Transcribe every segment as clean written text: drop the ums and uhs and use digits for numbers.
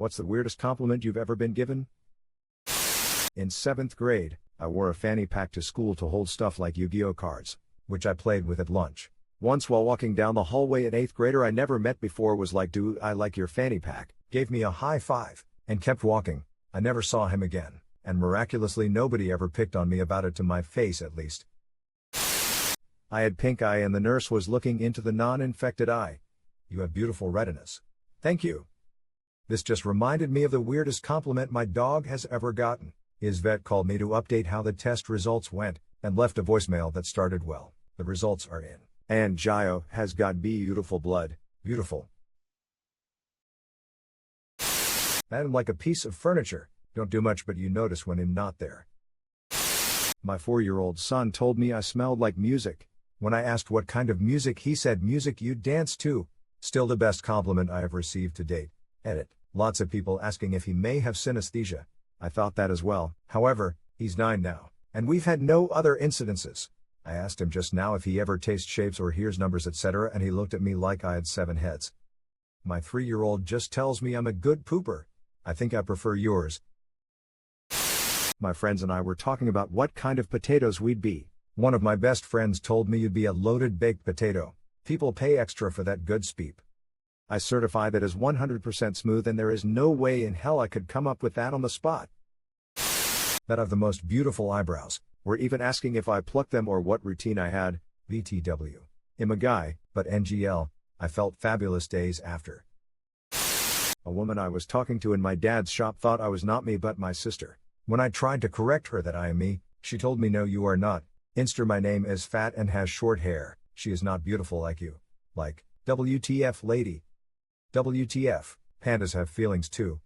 What's the weirdest compliment you've ever been given? In 7th grade, I wore a fanny pack to school to hold stuff like Yu-Gi-Oh cards, which I played with at lunch. Once while walking down the hallway, an 8th grader I never met before was like, "Dude, I like your fanny pack," gave me a high five, and kept walking. I never saw him again, and miraculously nobody ever picked on me about it, to my face at least. I had pink eye and the nurse was looking into the non-infected eye. "You have beautiful retinas." "Thank you." This just reminded me of the weirdest compliment my dog has ever gotten. His vet called me to update how the test results went, and left a voicemail that started, "Well, the results are in, and Gio has got beautiful blood." Beautiful. And like a piece of furniture, don't do much but you notice when I'm not there. My 4-year-old son told me I smelled like music. When I asked what kind of music, he said, "Music you'd dance to." Still the best compliment I have received to date. Edit. Lots of people asking if he may have synesthesia. I thought that as well. However, he's 9 now, and we've had no other incidences. I asked him just now if he ever tastes shapes or hears numbers, etc., and he looked at me like I had 7 heads. My 3-year-old just tells me I'm a good pooper. I think I prefer yours. My friends and I were talking about what kind of potatoes we'd be. One of my best friends told me you'd be a loaded baked potato. People pay extra for that good speep. I certify that is 100% smooth, and there is no way in hell I could come up with that on the spot. That I've the most beautiful eyebrows. Were even asking if I plucked them or what routine I had. VTW. I'm a guy, but NGL, I felt fabulous days after. A woman I was talking to in my dad's shop thought I was not me but my sister. When I tried to correct her that I am me, she told me, "No, you are not. Insta, my name is fat and has short hair. She is not beautiful like you." Like, WTF lady. WTF, pandas have feelings too.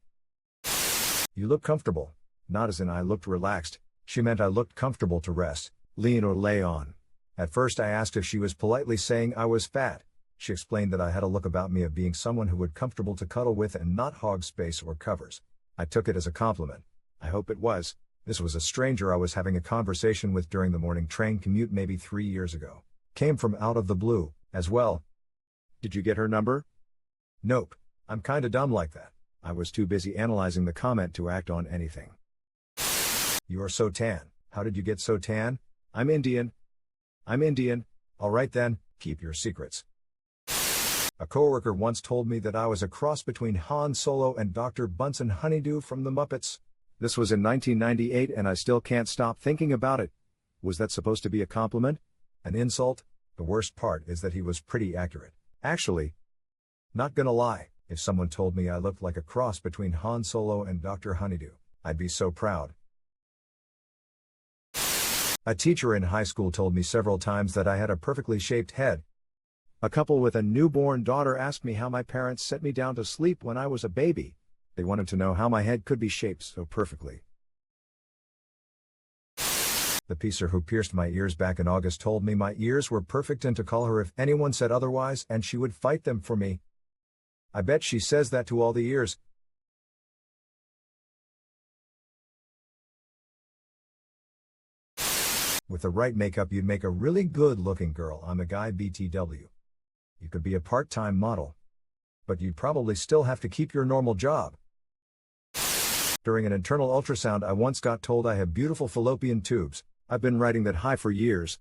You look comfortable. Not as in I looked relaxed, she meant I looked comfortable to rest, lean or lay on. At first I asked if she was politely saying I was fat. She explained that I had a look about me of being someone who would comfortable to cuddle with and not hog space or covers. I took it as a compliment. I hope it was. This was a stranger I was having a conversation with during the morning train commute maybe 3 years ago. Came from out of the blue, as well. "Did you get her number?" "Nope. I'm kinda dumb like that. I was too busy analyzing the comment to act on anything." "You are so tan. How did you get so tan?" "I'm Indian." "I'm Indian. Alright then, keep your secrets." A coworker once told me that I was a cross between Han Solo and Dr. Bunsen Honeydew from the Muppets. This was in 1998 and I still can't stop thinking about it. Was that supposed to be a compliment? An insult? The worst part is that he was pretty accurate. Actually, not gonna lie, if someone told me I looked like a cross between Han Solo and Dr. Honeydew, I'd be so proud. A teacher in high school told me several times that I had a perfectly shaped head. A couple with a newborn daughter asked me how my parents set me down to sleep when I was a baby. They wanted to know how my head could be shaped so perfectly. The piercer who pierced my ears back in August told me my ears were perfect and to call her if anyone said otherwise and she would fight them for me. I bet she says that to all the ears. With the right makeup you'd make a really good looking girl. I'm a guy, BTW. You could be a part-time model, but you'd probably still have to keep your normal job. During an internal ultrasound I once got told I have beautiful fallopian tubes. I've been riding that high for years.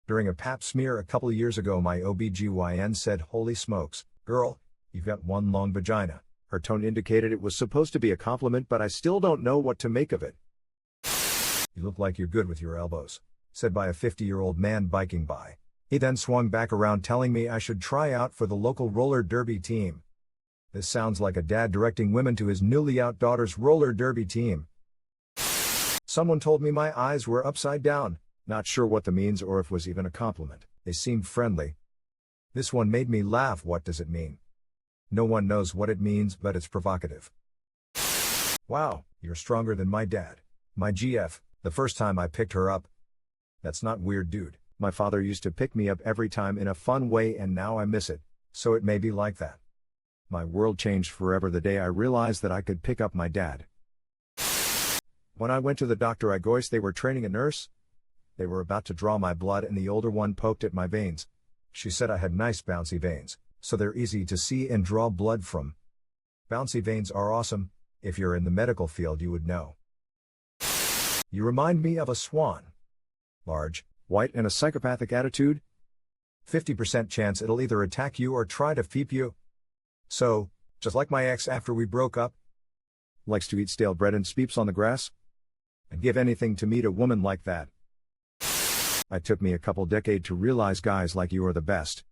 During a pap smear a couple years ago my OBGYN said, "Holy smokes, girl, you've got one long vagina." Her tone indicated it was supposed to be a compliment, but I still don't know what to make of it. "You look like you're good with your elbows," said by a 50-year-old man biking by. He then swung back around telling me I should try out for the local roller derby team. This sounds like a dad directing women to his newly out daughter's roller derby team. Someone told me my eyes were upside down, not sure what that means or if it was even a compliment. They seemed friendly. This one made me laugh. What does it mean? No one knows what it means, but it's provocative. "Wow, you're stronger than my dad. My GF, the first time I picked her up." That's not weird, dude. My father used to pick me up every time in a fun way and now I miss it, so it may be like that. My world changed forever the day I realized that I could pick up my dad. When I went to the doctor I guessed they were training a nurse. They were about to draw my blood and the older one poked at my veins. She said I had nice bouncy veins, so they're easy to see and draw blood from. Bouncy veins are awesome. If you're in the medical field, you would know. You remind me of a swan. Large, white, and a psychopathic attitude. 50% chance it'll either attack you or try to feep you. So, just like my ex after we broke up. Likes to eat stale bread and sleeps on the grass. I'd give anything to meet a woman like that. It took me a couple decades to realize guys like you are the best.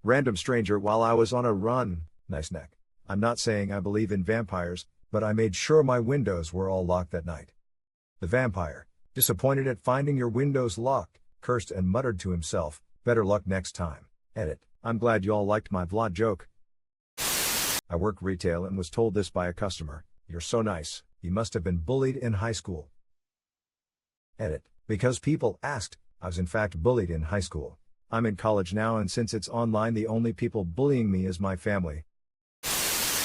Random stranger while I was on a run. Nice neck. I'm not saying I believe in vampires, but I made sure my windows were all locked that night. The vampire, disappointed at finding your windows locked, cursed and muttered to himself, better luck next time. Edit. I'm glad you all liked my vlog joke. I work retail and was told this by a customer. You're so nice. You must have been bullied in high school. Edit. Because people asked, I was in fact bullied in high school. I'm in college now, and since it's online, the only people bullying me is my family.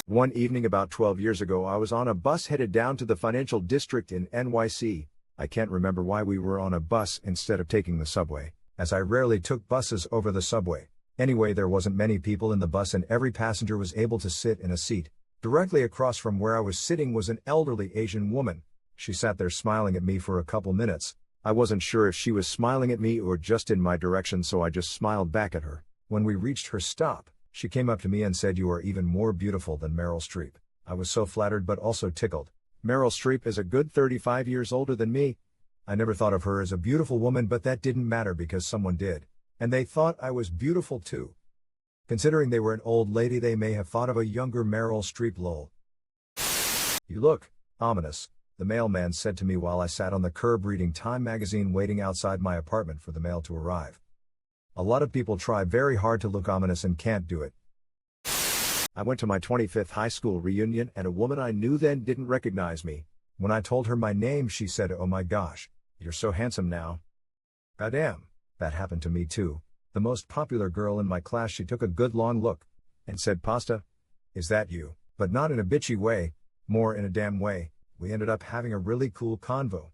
One evening about 12 years ago, I was on a bus headed down to the financial district in NYC. I can't remember why we were on a bus instead of taking the subway, as I rarely took buses over the subway. Anyway, there wasn't many people in the bus and every passenger was able to sit in a seat. Directly across from where I was sitting was an elderly Asian woman. She sat there smiling at me for a couple minutes. I wasn't sure if she was smiling at me or just in my direction, so I just smiled back at her. When we reached her stop, she came up to me and said, "You are even more beautiful than Meryl Streep." I was so flattered but also tickled. Meryl Streep is a good 35 years older than me. I never thought of her as a beautiful woman, but that didn't matter because someone did. And they thought I was beautiful too. Considering they were an old lady, they may have thought of a younger Meryl Streep. Lol. You look ominous, the mailman said to me while I sat on the curb reading Time magazine waiting outside my apartment for the mail to arrive. A lot of people try very hard to look ominous and can't do it. I went to my 25th high school reunion and a woman I knew then didn't recognize me. When I told her my name, she said, "Oh my gosh, you're so handsome now." Goddamn, that happened to me too. The most popular girl in my class, she took a good long look and said, "Pasta, is that you?" But not in a bitchy way, more in a damn way. We ended up having a really cool convo.